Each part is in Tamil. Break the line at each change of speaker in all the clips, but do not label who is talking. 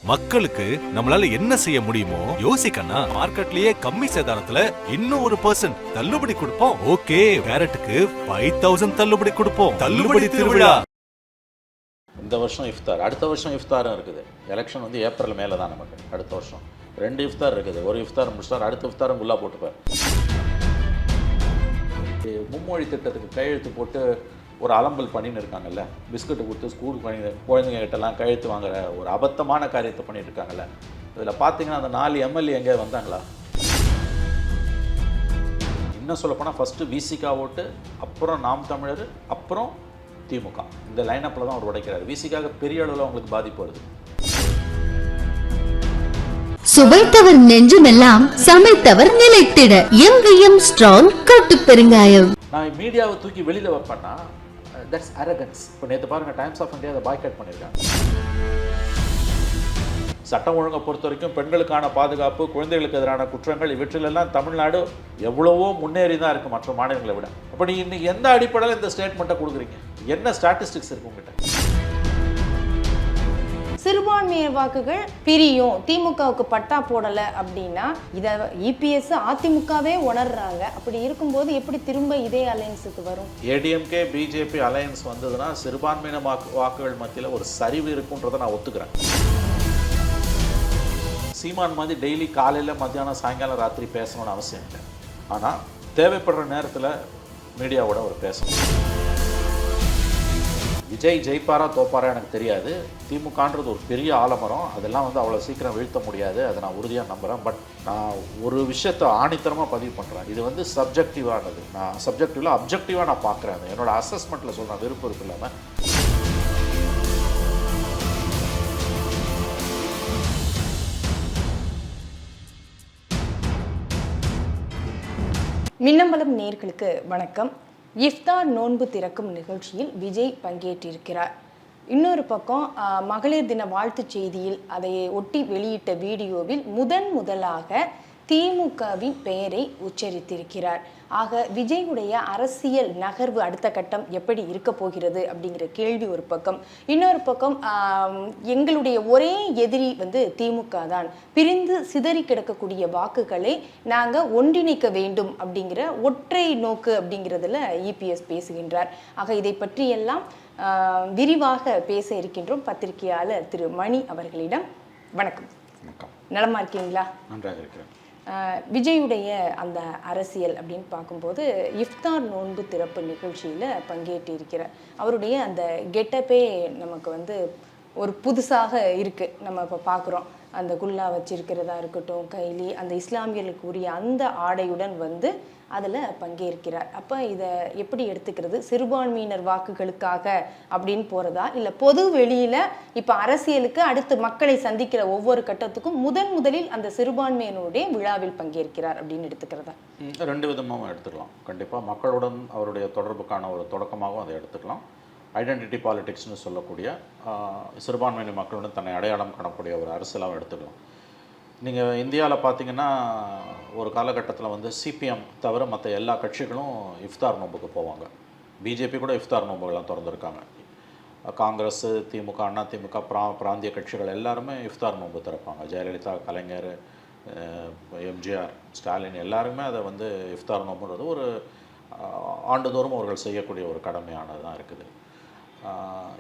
மக்களுக்கு நம்மளால என்ன செய்ய முடியுமோ யோசிக்கனா மார்க்கெட்லயே கம்மி சேதாரத்துல இன்னும் 1% தள்ளுபடி கொடுப்போம். ஓகே, கேரட்டுக்கு 5000 தள்ளுபடி கொடுப்போம். தள்ளுபடி திருவிழா.
இந்த வருஷம் இஃப்தார், அடுத்த வருஷம் இஃப்தாரும் இருக்குது. எலெக்ஷன் வந்து ஏப்ரல் மேலே தான் நமக்கு. அடுத்த வருஷம் 2 இஃப்தார் இருக்குது. ஒரு இஃப்தார் முடிச்சார், அடுத்த இஃப்தாரும் குல்லா போட்டுப்பார். மும்மொழி திட்டத்துக்கு கையெழுத்து போட்டு ஒரு அலம்பல் பண்ணின்னு இருக்காங்கல்ல, பிஸ்கட்டு கொடுத்து ஸ்கூல் குழந்தைங்க கிட்டலாம் கையெழுத்து வாங்குற ஒரு அபத்தமான காரியத்தை பண்ணிட்டு இருக்காங்கல்ல. இதில் பார்த்தீங்கன்னா அந்த 4 எம்எல்ஏ எங்கே வந்தாங்களா? இன்னும் சொல்லப்போனால் ஃபஸ்ட்டு விசிகா ஓட்டு, அப்புறம் நாம் தமிழர், அப்புறம் திமுக. இந்த லைனப்பில் தான் அவர் உடைக்கிறார். விசிகாக பெரிய அளவில் அவங்களுக்கு பாதிப்பு வருது.
சுவைத்தவர் நெஞ்சுமெல்லாம் சமைத்தவர் நிலைத்திட எங்கேயும் ஸ்ட்ராங் கட்டு பெருங்காயம்.
நான் மீடியாவை தூக்கி வெளியில் வைப்பேன்னா தட்ஸ் அரகன்ஸ். இப்போ நேற்று பாருங்கள், டைம்ஸ் ஆஃப் இந்தியா அதை பாய்காட் பண்ணியிருக்காங்க. சட்டம் ஒழுங்கை பொறுத்த வரைக்கும் பெண்களுக்கான பாதுகாப்பு, குழந்தைகளுக்கு எதிரான குற்றங்கள், இவற்றிலெல்லாம் தமிழ்நாடு எவ்வளவோ முன்னேறி தான் இருக்குது மற்ற மாநிலங்களை விட. அப்போ நீங்கள் இன்னைக்கு எந்த அடிப்படையில் இந்த ஸ்டேட்மெண்ட்டை கொடுக்குறீங்க? என்ன ஸ்டாட்டிஸ்டிக்ஸ் இருக்கு உங்ககிட்ட?
சிறுபான்மையர் வாக்குகள் பிரியும், திமுகவுக்கு பட்டா போடலை அப்படின்னா இதை இபிஎஸ் அதிமுகவே உணர்றாங்க. அப்படி இருக்கும்போது எப்படி திரும்ப இதே அலையன்ஸுக்கு வரும்?
ஏடிஎம்கே பிஜேபி அலையன்ஸ் வந்ததுன்னா சிறுபான்மையின வாக்குகள் மத்தியில் ஒரு சரிவு இருக்குன்றதை நான் ஒத்துக்கிறேன். சீமான் மாதிரி டெய்லி காலையில் மத்தியானம் சாயங்காலம் ராத்திரி பேசணும்னு அவசியம் இல்லை. ஆனால் தேவைப்படுற நேரத்தில் மீடியாவோட அவர் பேசணும். விஜய் ஜெயிப்பாரா தோப்பாரா எனக்கு தெரியாது. திமுகன்றது ஒரு பெரிய ஆலமரம், அதெல்லாம் வந்து அவ்வளோ சீக்கிரம் வீழ்த்த முடியாது. அதை நான் உறுதியாக நம்புகிறேன். பட் நான் ஒரு விஷயத்தை ஆணித்தரமாக பதிவு பண்ணுறேன். இது வந்து சப்ஜெக்டிவானது. நான் சப்ஜெக்டிவில் அப்ஜெக்டிவாக நான் பார்க்குறேன். என்னோட அசஸ்மெண்ட்டில் சொல்கிறேன், விருப்பம் இல்லாமல்.
மின்னம்பலம் நேயர்களுக்கு வணக்கம். இஃப்தார் நோன்பு திறக்கும் நிகழ்ச்சியில் விஜய் பங்கேற்றிருக்கிறார். இன்னொரு பக்கம் மகளிர் தின வாழ்த்துச் செய்தியில் அதை ஒட்டி வெளியிட்ட வீடியோவில் முதலாக திமுகவின் பெயரை உச்சரித்திருக்கிறார். ஆக விஜயுடைய அரசியல் நகர்வு அடுத்த கட்டம் எப்படி இருக்க போகிறது அப்படிங்கிற கேள்வி ஒரு பக்கம். இன்னொரு பக்கம் எங்களுடைய ஒரே எதிரி வந்து திமுக தான், பிரிந்து சிதறி கிடக்கக்கூடிய வாக்குகளை நாங்கள் ஒன்றிணைக்க வேண்டும் அப்படிங்கிற ஒற்றை நோக்கு அப்படிங்கிறதுல இபிஎஸ் பேசுகின்றார். ஆக இதை பற்றியெல்லாம் விரிவாக பேச இருக்கின்றோம் பத்திரிகையாளர் திரு மணி அவர்களிடம். வணக்கம். நலமா இருக்கீங்களா?
நன்றாக இருக்கிறேன்.
விஜயுடைய அந்த அரசியல் அப்படின்னு பார்க்கும்போது இஃப்தார் நோன்பு திறப்பு நிகழ்ச்சியில் பங்கேற்றிருக்கிறார். அவருடைய அந்த கெட்டப்பே நமக்கு வந்து ஒரு புதுசாக இருக்குது. நம்ம இப்போ பார்க்குறோம், அந்த குல்லா வச்சிருக்கிறதா இருக்கட்டும், கைலி, அந்த இஸ்லாமியர்களுக்கு உரிய அந்த ஆடையுடன் வந்து அதில் பங்கேற்கிறார். அப்போ இதை எப்படி எடுத்துக்கிறது? சிறுபான்மையினர் வாக்குகளுக்காக அப்படின்னு போகிறதா, இல்லை பொது வெளியில் இப்போ அரசியலுக்கு அடுத்து மக்களை சந்திக்கிற ஒவ்வொரு கட்டத்துக்கும் முதலில் அந்த சிறுபான்மையினருடைய விழாவில் பங்கேற்கிறார் அப்படின்னு எடுத்துக்கிறதா?
2 விதமாகவும் எடுத்துக்கலாம். கண்டிப்பாக மக்களுடன் அவருடைய தொடர்புக்கான ஒரு தொடக்கமாகவும் அதை எடுத்துக்கலாம். ஐடென்டிட்டி பாலிடிக்ஸ்னு சொல்லக்கூடிய சிறுபான்மையின மக்களுடன் தன்னை அடையாளம் காணக்கூடிய ஒரு அரசியலாகவும் எடுத்துக்கலாம். நீங்கள் இந்தியாவில் பார்த்தீங்கன்னா ஒரு காலகட்டத்தில் வந்து சிபிஎம் தவிர மற்ற எல்லா கட்சிகளும் இஃப்தார் நோம்புக்கு போவாங்க. பிஜேபி கூட இஃப்தார் நோம்புகள்லாம் திறந்துருக்காங்க. காங்கிரஸ், திமுக, அண்ணா திமுக, பிராந்திய கட்சிகள் எல்லாருமே இஃப்தார் நோம்பு திறப்பாங்க. ஜெயலலிதா, கலைஞர், எம்ஜிஆர், ஸ்டாலின் எல்லாருமே அதை வந்து இஃப்தார் நோம்புன்றது ஒரு ஆண்டுதோறும் அவர்கள் செய்யக்கூடிய ஒரு கடமையானது தான் இருக்குது.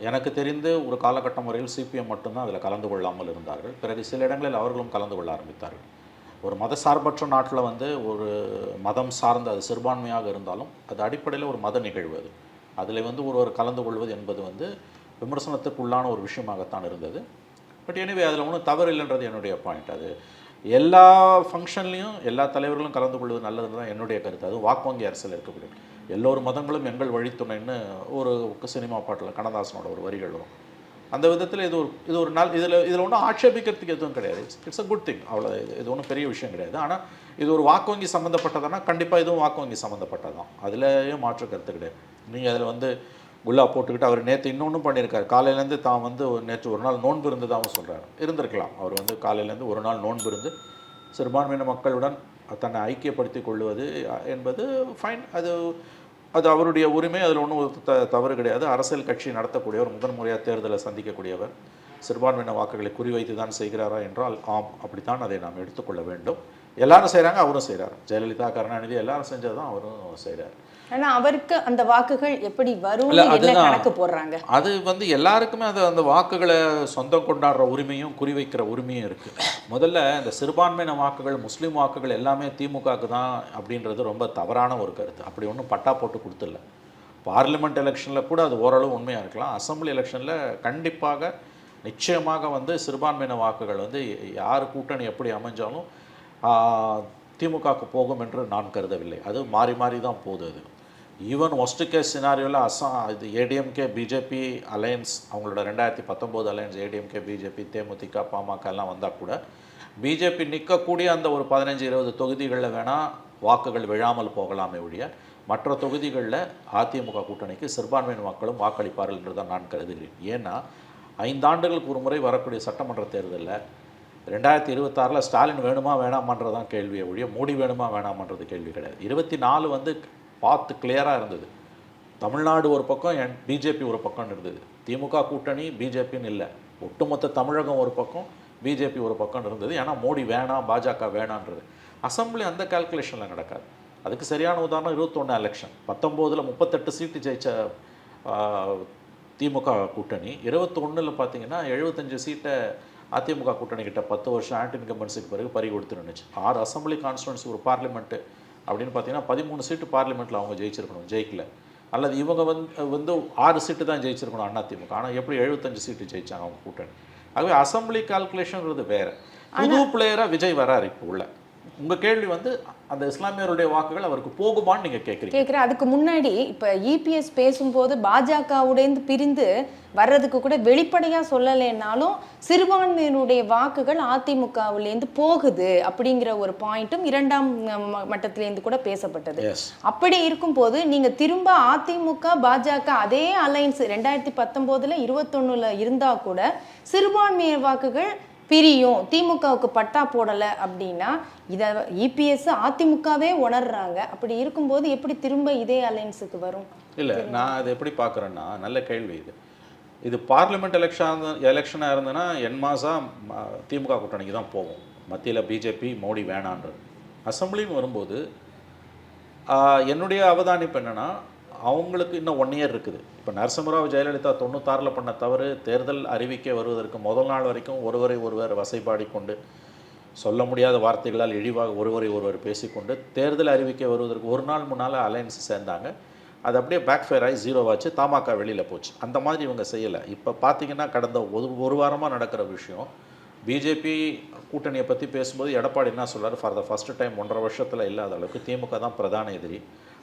எனக்கு தெரிந்து ஒரு காலகட்டம் வரையில் சிபிஎம் மட்டும்தான் அதில் கலந்து கொள்ளாமல் இருந்தார்கள். பிறகு சில இடங்களில் அவர்களும் கலந்து கொள்ள ஆரம்பித்தார்கள். ஒரு மத சார்பற்ற நாட்டில் வந்து ஒரு மதம் சார்ந்த அது சிறுபான்மையாக இருந்தாலும் அது அடிப்படையில் ஒரு மத நிகழ்வு. அதில் வந்து ஒருவர் கலந்து கொள்வது என்பது வந்து விமர்சனத்துக்குள்ளான ஒரு விஷயமாகத்தான் இருந்தது. பட் எனிவே அதில் ஒன்றும் தவறு இல்லைன்றது என்னுடைய பாயிண்ட். அது எல்லா ஃபங்க்ஷன்லேயும் எல்லா தலைவர்களும் கலந்து கொள்வது நல்லது தான் என்னுடைய கருத்து. அது வாக்குவங்கி அரசியல் இருக்கக்கூடிய எல்லோரு மதங்களும் எங்கள் வழித்துணைன்னு ஒரு சினிமா பாட்டில் கண்ணதாசனோட ஒரு வரிகள் வரும். அந்த விதத்தில் இது ஒரு நாள் இதில் ஒன்றும் ஆட்சேபிக்கிறதுக்கு எதுவும் கிடையாது. It's a good thing. அவ்வளோ இது ஒன்றும் பெரிய விஷயம் கிடையாது. ஆனால் இது ஒரு வாக்குவங்கி சம்மந்தப்பட்டதானா கண்டிப்பாக இதுவும் வாக்குவங்கி சம்மந்தப்பட்டது தான். அதுலேயும் மாற்று கருத்து கிடையாது. நீங்கள் அதில் வந்து குல்லா போட்டுக்கிட்டு அவர் நேற்று இன்னொன்றும் பண்ணியிருக்காரு. காலையிலேருந்து தான் வந்து நேற்று ஒரு நாள் நோன்பு இருந்ததாகவும் சொல்கிறார். இருந்திருக்கலாம். அவர் வந்து காலையிலேருந்து ஒரு நாள் நோன்பு இருந்து சிறுபான்மையின மக்களுடன் தன்னை ஐக்கியப்படுத்தி கொள்வது என்பது ஃபைன். அது அவருடைய உரிமை. அதில் ஒன்றும் தவறு கிடையாது. அரசியல் கட்சி நடத்தக்கூடியவர், முதன்முறையாக தேர்தலை சந்திக்கக்கூடியவர், சிறுபான்மையின வாக்குகளை குறிவைத்து தான் செய்கிறாரா என்றால் ஆம், அப்படித்தான் அதை நாம் எடுத்துக்கொள்ள வேண்டும். எல்லாரும் செய்கிறாங்க, அவரும் செய்கிறார். ஜெயலலிதா, கருணாநிதி எல்லாரும் செஞ்சது தான் அவரும் செய்கிறார்.
ஆனா அவருக்கு அந்த வாக்குகள் எப்படி வரும் கணக்கு போடுறாங்க?
அது வந்து எல்லாருக்குமே அந்த வாக்குகளை சொந்தம் கொண்டாடுற உரிமையும் குறிவைக்கிற உரிமையும் இருக்கு. முதல்ல இந்த சிறுபான்மையின வாக்குகள், முஸ்லீம் வாக்குகள் எல்லாமே திமுகவுக்கு தான் அப்படின்றது ரொம்ப தவறான ஒரு கருத்து. அப்படி ஒன்றும் பட்டா போட்டு கொடுத்துடல. பார்லிமெண்ட் எலெக்ஷனில் கூட அது ஓரளவு உண்மையாக இருக்கலாம். அசம்பிளி எலெக்ஷனில் கண்டிப்பாக நிச்சயமாக வந்து சிறுபான்மையின வாக்குகள் வந்து யார் கூட்டணி எப்படி அமைஞ்சாலும் திமுகவுக்கு போகும் என்று நான் கருதவில்லை. அது மாறி மாறி தான் போகுது. அது ஈவன் ஒஸ்ட் கேஸ் சினாரியோவில் இது ஏடிஎம்கே பிஜேபி அலையன்ஸ், அவங்களோட 2019 அலையன்ஸ் ஏடிஎம்கே பிஜேபி தேமுதிக பாமக எல்லாம் வந்தால் கூட பிஜேபி நிற்கக்கூடிய அந்த ஒரு 15-20 தொகுதிகளில் வேணால் வாக்குகள் விழாமல் போகலாமே ஒழிய மற்ற தொகுதிகளில் அதிமுக கூட்டணிக்கு சிறுபான்மையின மக்களும் வாக்களிப்பார்கள் என்று தான் நான் கருதுகிறேன். ஏன்னா 5 ஆண்டுகளுக்கு ஒரு முறை வரக்கூடிய சட்டமன்ற தேர்தலில் 2026 ஸ்டாலின் வேணுமா வேணாமான்றதான் கேள்வியை ஒழிய மோடி வேணுமா வேணாமான்றது கேள்வி கிடையாது. 24 வந்து பார்த்து கிளியராக இருந்தது. தமிழ்நாடு ஒரு பக்கம், பிஜேபி ஒரு பக்கம் இருந்தது. திமுக கூட்டணி பிஜேபின்னு இல்லை, ஒட்டுமொத்த தமிழகம் ஒரு பக்கம், பிஜேபி ஒரு பக்கம் இருந்தது. ஏன்னா மோடி வேணாம், பாஜக வேணான்றது. அசம்பிளி அந்த கால்குலேஷனில் நடக்காது. அதுக்கு சரியான உதாரணம் 21 எலெக்ஷன். 19 38 சீட்டு ஜெயிச்ச திமுக கூட்டணி 21 பார்த்தீங்கன்னா 75 சீட்டை அதிமுக கூட்டணி கிட்ட 10 வருஷம் ஆன்டி இன்கம்பன்ஸுக்கு பிறகு பறி கொடுத்து நின்றுச்சு. 6 அசம்பிளி கான்ஸ்டுவன்சி ஒரு பார்லிமெண்ட்டு அப்படின்னு பார்த்தீங்கன்னா 13 சீட்டு பார்லிமெண்ட்டில் அவங்க ஜெயிச்சிருக்கணும், ஜெயிக்கல. அல்லது இவங்க வந்து 6 சீட்டு தான் ஜெயிச்சிருக்கணும் அதிமுக. ஆனால் எப்படி 75 சீட்டு ஜெயிச்சாங்க அவங்க கூட்டணி. ஆகவே அசம்பிளி கால்குலேஷன்றது வேறு. புது பிளேயராக விஜய் வராரு இப்போ உள்ள. உங்கள் கேள்வி வந்து அந்த இஸ்லாமியருடைய வாக்குகள் அவருக்கு போகுமான்னு நீங்கள் கேட்குறேன்.
அதுக்கு முன்னாடி இப்போ இபிஎஸ் பேசும்போது பாஜகவுடேந்து பிரிந்து வர்றதுக்கு கூட வெளிப்படையாக சொல்லலைன்னாலும் சிறுபான்மையினுடைய வாக்குகள் அதிமுகவிலேருந்து போகுது அப்படிங்கிற ஒரு பாயிண்ட்டும் 2ஆம் மட்டத்திலேருந்து கூட பேசப்பட்டது. அப்படி இருக்கும்போது நீங்கள் திரும்ப அதிமுக பாஜக அதே அலைன்ஸ் 2019 21 இருந்தால் கூட சிறுபான்மையினர் வாக்குகள் பிரியும், திமுகவுக்கு பட்டா போடலை அப்படின்னா இதை இபிஎஸ் அதிமுகவே உணர்றாங்க. அப்படி இருக்கும்போது எப்படி திரும்ப இதே அலைன்ஸுக்கு வரும்?
இல்லை, நான் அதை எப்படி பார்க்குறேன்னா, நல்ல கேள்வி இது. இது பார்லிமெண்ட் எலெக்ஷனாக இருந்ததுன்னா என்மாசாக திமுக கூட்டணிக்கு தான் போகும். மத்தியில் பிஜேபி மோடி வேணான்றது. அசம்பிளின்னு வரும்போது என்னுடைய அவதானிப்பு என்னென்னா, அவங்களுக்கு இன்னும் 1 இயர் இருக்குது. இப்போ நரசிம்மராவ் ஜெயலலிதா 96 பண்ண தவறு, தேர்தல் அறிவிக்க வருவதற்கு முதல் நாள் வரைக்கும் ஒருவர் வசைபாடி கொண்டு சொல்ல முடியாத வார்த்தைகளால் இழிவாக ஒருவர் பேசிக்கொண்டு தேர்தல் அறிவிக்க வருவதற்கு ஒரு நாள் முன்னால் அலையன்ஸ் சேர்ந்தாங்க. அது அப்படியே பேக் ஃபயர் ஆகி 0 ஆச்சு. தமாக வெளியில் போச்சு. அந்த மாதிரி இவங்க செய்யலை. இப்போ பார்த்தீங்கன்னா கடந்த ஒரு வாரமாக நடக்கிற விஷயம், பிஜேபி கூட்டணியை பற்றி பேசும்போது எடப்பாடி என்ன சொல்கிறார், ஃபார் த ஃபஸ்ட் டைம் 1.5 வருஷத்தில் இல்லாத அளவுக்கு திமுக தான் பிரதான எதிரி.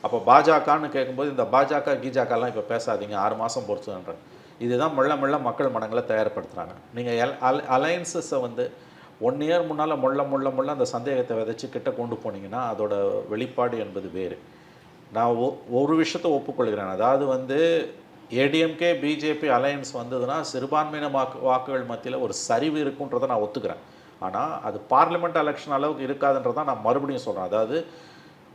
அப்போ பாஜகன்னு கேட்கும்போது இந்த பாஜக கீஜாக்கெல்லாம் இப்போ பேசாதீங்க, 6 மாதம் பொறுத்துன்ற இதுதான் மெல்ல மக்கள் மனங்களை தயார்படுத்துகிறாங்க. நீங்கள் அலையன்சஸை வந்து 1 இயர் முன்னால் முள்ள அந்த சந்தேகத்தை விதைச்சி கிட்ட கொண்டு போனீங்கன்னா அதோட வெளிப்பாடு என்பது வேறு. நான் ஒரு விஷயத்தை ஒப்புக்கொள்கிறேன். அதாவது வந்து ஏடிஎம்கே பிஜேபி அலையன்ஸ் வந்ததுன்னா சிறுபான்மையின வாக்குகள் மத்தியில் ஒரு சரிவு இருக்குன்றதை நான் ஒத்துக்கிறேன். ஆனால் அது பார்லிமெண்ட் எலெக்ஷன் அளவுக்கு இருக்காதுன்றதான் நான் மறுபடியும் சொல்கிறேன். அதாவது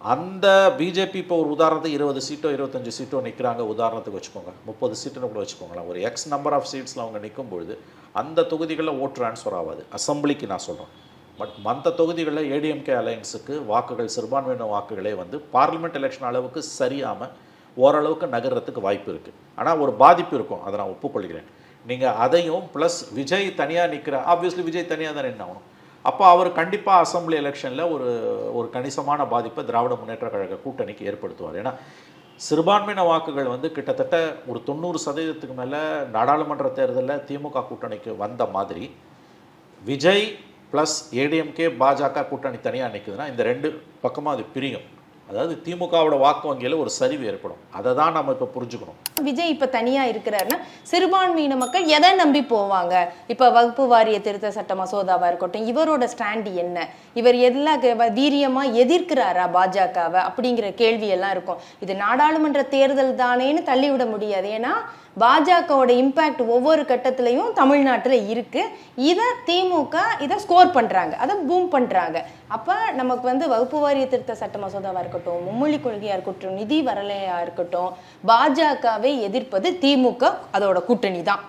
அந்த பிஜேபி இப்போ ஒரு உதாரணத்துக்கு 20 சீட்டோ 25 சீட்டோ நிற்கிறாங்க, உதாரணத்துக்கு வச்சுக்கோங்க, 30 சீட்டுன்னு கூட வச்சுக்கோங்களேன். ஒரு எக்ஸ் நம்பர் ஆஃப் சீட்ஸில் அவங்க நிற்கும்பொழுது அந்த தொகுதிகளில் ஓட் ட்ரான்ஸ்ஃபர் ஆகாது. அசம்பிளிக்கு நான் சொல்கிறேன். பட் மற்ற தொகுதிகளில் ஏடிஎம்கே அலையன்ஸுக்கு வாக்குகள், சிறுபான்மையின வாக்குகளே வந்து பார்லிமெண்ட் எலெக்ஷன் அளவுக்கு சரியாமல் ஓரளவுக்கு நகர்றதுக்கு வாய்ப்பு இருக்குது. ஆனால் ஒரு பாதிப்பு இருக்கும், அதை நான் ஒப்புக்கொள்கிறேன். நீங்கள் அதையும் ப்ளஸ் விஜய் தனியாக நிற்கிற, ஆப்வியஸ்லி விஜய் தனியாக தான் என்ன ஆகணும். அப்போ அவர் கண்டிப்பாக அசம்பிளி எலெக்ஷனில் ஒரு கணிசமான பாதிப்பை திராவிட முன்னேற்ற கழக கூட்டணிக்கு ஏற்படுத்துவார். ஏன்னா சிறுபான்மையின வாக்குகள் வந்து கிட்டத்தட்ட ஒரு 90% மேலே நாடாளுமன்ற தேர்தலில் திமுக கூட்டணிக்கு வந்த மாதிரி விஜய் ப்ளஸ் ஏடிஎம்கே பாஜக கூட்டணி தனியாக நிற்குதுன்னா இந்த 2 பக்கமாக அது பிரியும். அதாவது திமுகவோட வாக்கு வங்கியில் ஒரு சரிவு ஏற்படும். அதை தான் நம்ம இப்போ புரிஞ்சுக்கணும்.
விஜய் இப்போ தனியாக இருக்கிறாருன்னா சிறுபான்மையின மக்கள் எதை நம்பி போவாங்க? இப்போ வகுப்பு வாரிய திருத்த சட்ட மசோதாவாக இருக்கட்டும், இவரோட ஸ்டாண்டு என்ன, இவர் எல்லாம் வீரியமாக எதிர்க்கிறாரா பாஜகவை அப்படிங்கிற கேள்வியெல்லாம் இருக்கும். இது நாடாளுமன்ற தேர்தல் தானேன்னு தள்ளிவிட முடியாது. ஏன்னா பாஜகவோட இம்பேக்ட் ஒவ்வொரு கட்டத்திலையும் தமிழ்நாட்டில் இருக்கு. இதை திமுக இதை ஸ்கோர் பண்ணுறாங்க, அதை பூம் பண்ணுறாங்க. அப்போ நமக்கு வந்து வகுப்பு வாரிய திருத்த சட்ட மசோதாவாக இருக்கட்டும், மும்மொழி கொள்கையாக இருக்கட்டும், நிதி வரலையாக இருக்கட்டும், பாஜகவை எதிர்ப்பது திமுக அதோட கூட்டணி தான்.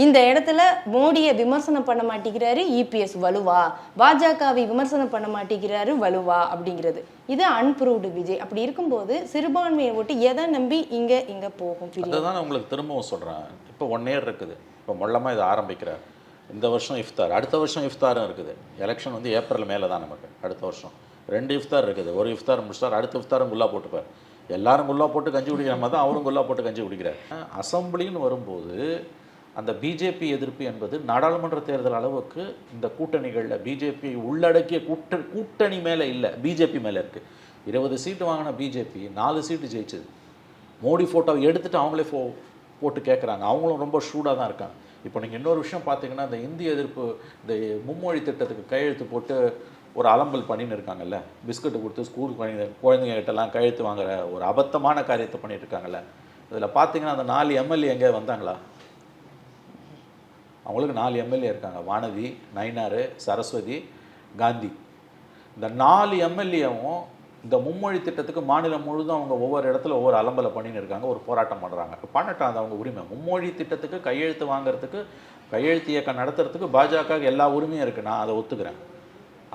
இந்த இடத்துல மோடியை விமர்சனம் பண்ண மாட்டேங்கிறாரு இபிஎஸ் வலுவா, பாஜகவை விமர்சனம் பண்ண மாட்டேங்கிறாரு வலுவா அப்படிங்கிறது. இது அன்ப்ரூவ்டு விஜய். அப்படி இருக்கும்போது சிறுபான்மையை ஓட்டு எதை நம்பி இங்க போகும்?
அதுதான் உங்களுக்கு திரும்பவும் சொல்கிறேன். இப்போ 1 இயர் இருக்குது. இப்போ மொல்லமாக இதை ஆரம்பிக்கிறார். இந்த வருஷம் இஃப்தார், அடுத்த வருஷம் இஃப்தாரும் இருக்குது. எலெக்ஷன் வந்து ஏப்ரல் மேலே தான் நமக்கு. அடுத்த வருஷம் 2 இஃப்தார் இருக்குது. ஒரு இஃப்தார் முடிச்சிட்டார், அடுத்த இஃப்தாரும் குல்லா போட்டுப்பார். எல்லாரும் குல்லா போட்டு கஞ்சி குடிக்கிற மாதிரி தான் அவரும் குல்லா போட்டு கஞ்சி குடிக்கிறார். அசம்பிளின்னு வரும்போது அந்த பிஜேபி எதிர்ப்பு என்பது நாடாளுமன்ற தேர்தல் அளவுக்கு இந்த கூட்டணிகளில் பிஜேபி உள்ளடக்கிய கூட்டணி மேலே இல்லை, பிஜேபி மேலே இருக்குது. 20 சீட்டு வாங்கின பிஜேபி 4 சீட்டு ஜெயிச்சது. மோடி ஃபோட்டோவை எடுத்துகிட்டு அவங்களே போட்டு கேட்குறாங்க. அவங்களும் ரொம்ப ஷூடாக தான் இருக்காங்க. இப்போ நீங்கள் இன்னொரு விஷயம் பார்த்தீங்கன்னா, இந்த இந்திய எதிர்ப்பு, இந்த மும்மொழி திட்டத்துக்கு கையெழுத்து போட்டு ஒரு அலம்பல் பண்ணின்னு இருக்காங்கல்ல, பிஸ்கட்டு கொடுத்து ஸ்கூல் குழந்தைங்க கிட்டலாம் கையெழுத்து வாங்குற ஒரு அபத்தமான காரியத்தை பண்ணிட்டு இருக்காங்கல்ல. இதில் பார்த்தீங்கன்னா அந்த 4 எம்எல்ஏ எங்கே வந்தாங்களா? அவங்களுக்கு 4 எம்எல்ஏ இருக்காங்க. வானதி, நயினார், சரஸ்வதி, காந்தி. இந்த 4 எம்எல்ஏவும் இந்த மும்மொழி திட்டத்துக்கு மாநிலம் முழுதும் அவங்க ஒவ்வொரு இடத்துல ஒவ்வொரு அலம்பலை பண்ணின்னு இருக்காங்க, ஒரு போராட்டம் பண்ணுறாங்க. பண்ணட்டும், அது அவங்க உரிமை. மும்மொழி திட்டத்துக்கு கையெழுத்து வாங்கிறதுக்கு, கையெழுத்து இயக்கம் நடத்துறதுக்கு பாஜக எல்லா உரிமையும் இருக்குது. நான் அதை ஒத்துக்கிறேன்.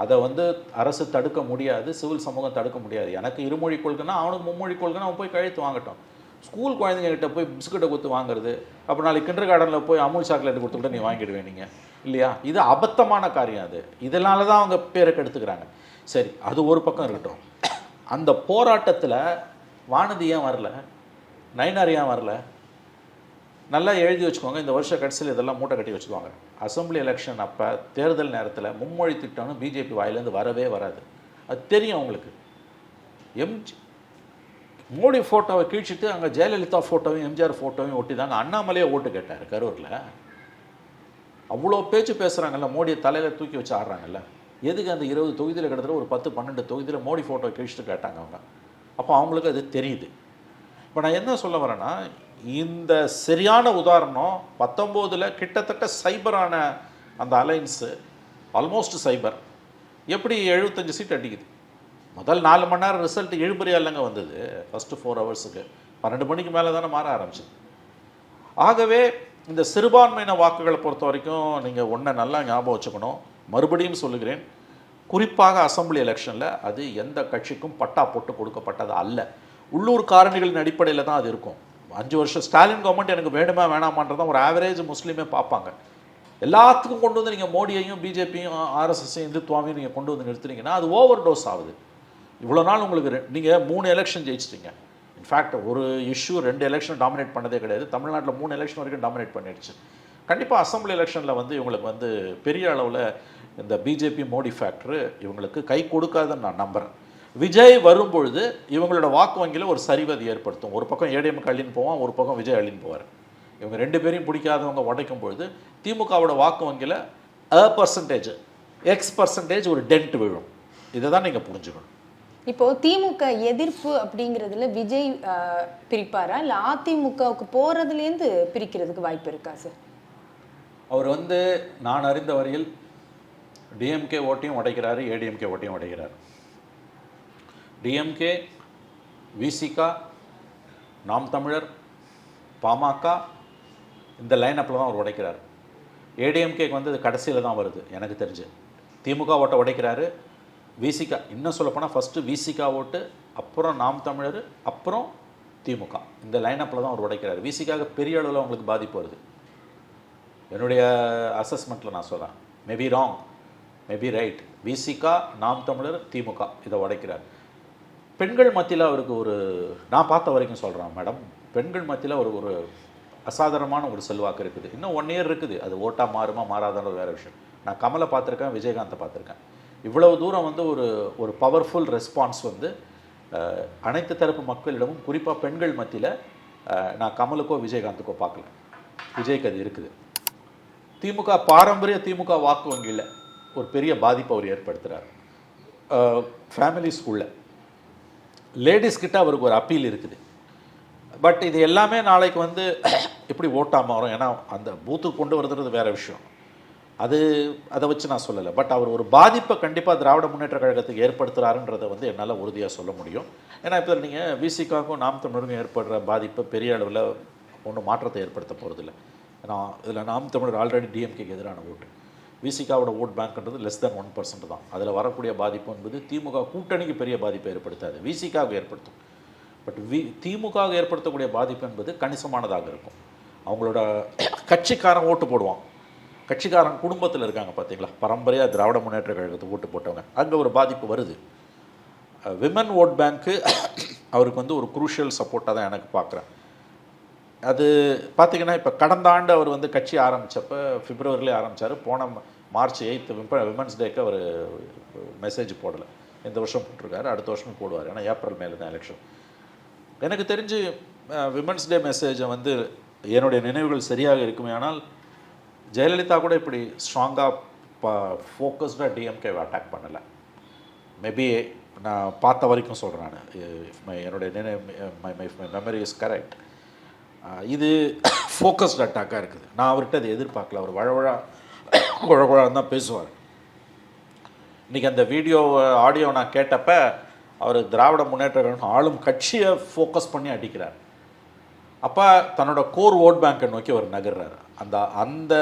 அதை வந்து அரசு தடுக்க முடியாது, சிவில் சமூகம் தடுக்க முடியாது. எனக்கு இருமொழி கொள்கைன்னா அவனுக்கு மும்மொழி கொள்கைன்னா அவன் போய் கையெழுத்து வாங்கட்டும். ஸ்கூல் குழந்தைங்ககிட்ட போய் பிஸ்கட்டை கொடுத்து வாங்குறது, அப்புறம் நாளைக்கு கிண்டர் கார்டனில் போய் அமுல் சாக்லேட் கொடுத்துக்கிட்ட நீ வாங்கிடுவேன் நீங்கள் இல்லையா? இது அபத்தமான காரியம். அது இதனால தான் அவங்க பேரை கெடுத்துக்கிறாங்க. சரி, அது ஒரு பக்கம் இருக்கட்டும். அந்த போராட்டத்தில் வானதி ஏன் வரல, நயினார் ஏன் வரல? நல்லா எழுதி வச்சுக்கோங்க. இந்த வருஷ கடைசியில் இதெல்லாம் மூட்டை கட்டி வச்சுக்குவாங்க. அசம்பிளி எலெக்ஷன் அப்போ தேர்தல் நேரத்தில் மும்மொழி திட்டம்னு பிஜேபி வாயிலேருந்து வரவே வராது. அது தெரியும் அவங்களுக்கு. மோடி ஃபோட்டோவை கீழ்ச்சிட்டு அங்கே ஜெயலலிதா ஃபோட்டோவையும் எம்ஜிஆர் ஃபோட்டோவையும் ஒட்டி தாங்க அண்ணாமலையே ஓட்டு கேட்டார் கரூரில். அவ்வளோ பேச்சு பேசுகிறாங்கல்ல, மோடியை தலையில் தூக்கி வச்சு ஆடுறாங்கல்ல. எதுக்கு அந்த 20 தொகுதியில் கிட்டத்தட்ட ஒரு 10-12 தொகுதியில் மோடி ஃபோட்டோ கீழ்ச்சிட்டு கேட்டாங்க அவங்க. அப்போ அவங்களுக்கு அது தெரியுது. இப்போ நான் என்ன சொல்ல வரேன்னா, இந்த சரியான உதாரணம் 19 கிட்டத்தட்ட சைபரான அந்த அலைன்ஸு, ஆல்மோஸ்ட் சைபர், எப்படி 75 சீட் அடிக்குது. முதல் 4 மணி நேரம் ரிசல்ட் இழுபறியா இல்லைங்க வந்தது. ஃபஸ்ட்டு 4 ஹவர்ஸுக்கு 12 மணிக்கு மேலே தானே மாற ஆரம்பிச்சிது. ஆகவே இந்த சிறுபான்மையின வாக்குகளை பொறுத்த வரைக்கும் நீங்கள் ஒன்றை நல்லா ஞாபகம் வச்சுக்கணும். மறுபடியும் சொல்லுகிறேன், குறிப்பாக அசம்பிளி எலெக்ஷனில் அது எந்த கட்சிக்கும் பட்டா போட்டு கொடுக்கப்பட்டது அல்ல. உள்ளூர் காரணிகளின் அடிப்படையில் தான் அது இருக்கும். 5 வருஷம் ஸ்டாலின் கவர்மெண்ட் எனக்கு வேணுமா வேணாமான்றதான் ஒரு ஆவரேஜ் முஸ்லீமே பார்ப்பாங்க. எல்லாத்துக்கும் கொண்டு வந்து நீங்கள் மோடியையும் பிஜேபியும் ஆர்எஸ்எஸ்ஸையும் இந்துத்துவாவையும் நீங்கள் கொண்டு வந்து நிறுத்துறீங்கன்னா அது ஓவர் டோஸ் ஆகுது. இவ்வளோ நாள் உங்களுக்கு நீங்கள் 3 எலெக்ஷன் ஜெயிச்சிட்டிங்க. இன்ஃபேக்ட் ஒரு இஷ்யூ 2 எலெக்ஷன் டாமினேட் பண்ணதே கிடையாது. தமிழ்நாட்டில் 3 எலெக்ஷன் வரைக்கும் டாமினேட் பண்ணிடுச்சு. கண்டிப்பாக அசம்பிளி எலெக்ஷனில் வந்து இவங்களுக்கு வந்து பெரிய அளவில் இந்த பிஜேபி மோடி ஃபேக்டரு இவங்களுக்கு கை கொடுக்காதுன்னு நான் நம்புகிறேன். விஜய் வரும்பொழுது இவங்களோட வாக்கு வங்கியில் ஒரு சரிவதை ஏற்படுத்தும். ஒரு பக்கம் ஏடிஎம்கே அள்ளின்னு போவான், ஒரு பக்கம் விஜய் அள்ளின்னு போவார். இவங்க 2 பேரையும் பிடிக்காதவங்க உடைக்கும் பொழுது திமுகவோட வாக்கு வங்கியில் X% ஒரு டென்ட் விழும். இதை தான் நீங்கள் புரிஞ்சுக்கணும்.
இப்போ திமுக எதிர்ப்பு அப்படிங்கிறதுல விஜய் பிரிப்பாரா, இல்லை அதிமுகவுக்கு போகிறதுலேருந்து பிரிக்கிறதுக்கு வாய்ப்பு இருக்கா சார்?
அவர் வந்து நான் அறிந்த வரையில் டிஎம்கே ஓட்டையும் உடைக்கிறாரு, ஏடிஎம்கே ஓட்டையும் உடைக்கிறார். டிஎம்கே, விசிகா, நாம் தமிழர், பாமக இந்த லைனப்பில் தான் அவர் உடைக்கிறார். ஏடிஎம்கேக்கு வந்து அது கடைசியில் தான் வருது எனக்கு தெரிஞ்சு. திமுக ஓட்டை உடைக்கிறாரு, விசிகா, இன்னும் சொல்லப்போனால் ஃபஸ்ட்டு விசிகா ஓட்டு, அப்புறம் நாம் தமிழர், அப்புறம் திமுக, இந்த லைனப்பில் தான் அவர் உடைக்கிறார். விசிகாவுக்கு பெரிய அளவில் அவங்களுக்கு பாதிப்பு வருது. என்னுடைய அசஸ்மெண்ட்டில் நான் சொல்கிறேன், maybe wrong, maybe right. Visika, நாம் தமிழர், திமுக இதை உடைக்கிறார். பெண்கள் மத்தியில் அவருக்கு ஒரு, நான் பார்த்த வரைக்கும் சொல்கிறேன் மேடம், பெண்கள் மத்தியில் அவருக்கு ஒரு அசாதாரணமான ஒரு செல்வாக்கு இருக்குது. இன்னும் 1 இயர் இருக்குது, அது ஓட்டாக மாறுமா மாறாதான வேறு விஷயம். நான் கமலை பார்த்துருக்கேன், விஜயகாந்தை பார்த்துருக்கேன். இவ்வளவு தூரம் வந்து ஒரு பவர்ஃபுல் ரெஸ்பான்ஸ் வந்து அனைத்து தரப்பு மக்களிடமும், குறிப்பாக பெண்கள் மத்தியில் நான் கமலுக்கோ விஜயகாந்துக்கோ பார்க்கல. விஜய்க்கு அது இருக்குது. திமுக பாரம்பரிய திமுக வாக்கு வங்கியில் ஒரு பெரிய பாதிப்பை அவர் ஏற்படுத்துகிறார். ஃபேமிலி ஸ்கூலில் லேடிஸ் கிட்ட அவருக்கு ஒரு அப்பீல் இருக்குது. பட் இது எல்லாமே நாளைக்கு வந்து எப்படி ஓட்டாமல் வரும், ஏன்னா அந்த பூத்துக்கு கொண்டு வருதுன்றது வேறு விஷயம். அதை வச்சு நான் சொல்லலை. பட் அவர் ஒரு பாதிப்பை கண்டிப்பாக திராவிட முன்னேற்ற கழகத்துக்கு ஏற்படுத்துகிறாருன்றதை வந்து என்னால் உறுதியாக சொல்ல முடியும். ஏன்னா இப்போ நீங்கள் விசிகாவுக்கும் நாம் தமிழருக்கும் ஏற்படுற பாதிப்பு பெரிய அளவில் ஒன்றும் மாற்றத்தை ஏற்படுத்த போகிறதில்ல. இதில் நாம் தமிழர் ஆல்ரெடி டிஎம்கேக்கு எதிரான ஓட்டு. விசிகாவோட ஓட் பேங்க்ன்றது <1% தான். அதில் வரக்கூடிய பாதிப்பு என்பது திமுக கூட்டணிக்கு பெரிய பாதிப்பை ஏற்படுத்தாது, விசிகாவுக்கு ஏற்படுத்தும். பட் திமுகவுக்கு ஏற்படுத்தக்கூடிய பாதிப்பு என்பது கணிசமானதாக இருக்கும். அவங்களோட கட்சிக்காரன் ஓட்டு போடுவான், கட்சிக்காரன் குடும்பத்தில் இருக்காங்க பார்த்தீங்களா, பரம்பரையாக திராவிட முன்னேற்ற கழகத்துக்கு ஓட்டு போட்டவங்க, அங்கே ஒரு பாதிப்பு வருது. விமன் ஓட் பேங்க்கு அவருக்கு வந்து ஒரு குரூஷியல் சப்போர்ட்டாக தான் எனக்கு பார்க்குறேன். அது பார்த்திங்கன்னா இப்போ கடந்த ஆண்டு அவர் வந்து கட்சி ஆரம்பித்தப்போ பிப்ரவரியிலே ஆரம்பித்தார். போன மார்ச் 8 விமன்ஸ் டேக்கு அவர் மெசேஜ் போடலை. இந்த வருஷம் போட்டிருக்காரு, அடுத்த வருஷமும் போடுவார். ஏன்னா ஏப்ரல் மேலே தான் எலெக்ஷன். எனக்கு தெரிஞ்சு விமன்ஸ் டே மெசேஜை வந்து என்னுடைய நினைவுகள் சரியாக இருக்குமே, ஆனால் ஜெயலலிதா கூட இப்படி ஸ்ட்ராங்காக ஃபோக்கஸ்டாக டிஎம்கேவை அட்டாக் பண்ணலை. மேபி நான் பார்த்த வரைக்கும் சொல்கிறேன் நான், என்னுடைய மெமரி இஸ் கரெக்ட். இது ஃபோக்கஸ்டு அட்டாக்காக இருக்குது. நான் அவர்கிட்ட அதை எதிர்பார்க்கல. அவர் குழகுழான்னு தான் பேசுவார். இன்றைக்கி அந்த ஆடியோ நான் கேட்டப்ப அவர் திராவிட முன்னேற்ற கழகம் ஆளும் கட்சியை ஃபோக்கஸ் பண்ணி அடிக்கிறார். அப்போ தன்னோட கோர் ஓட் பேங்கை நோக்கி அவர் நகர்றார். அந்த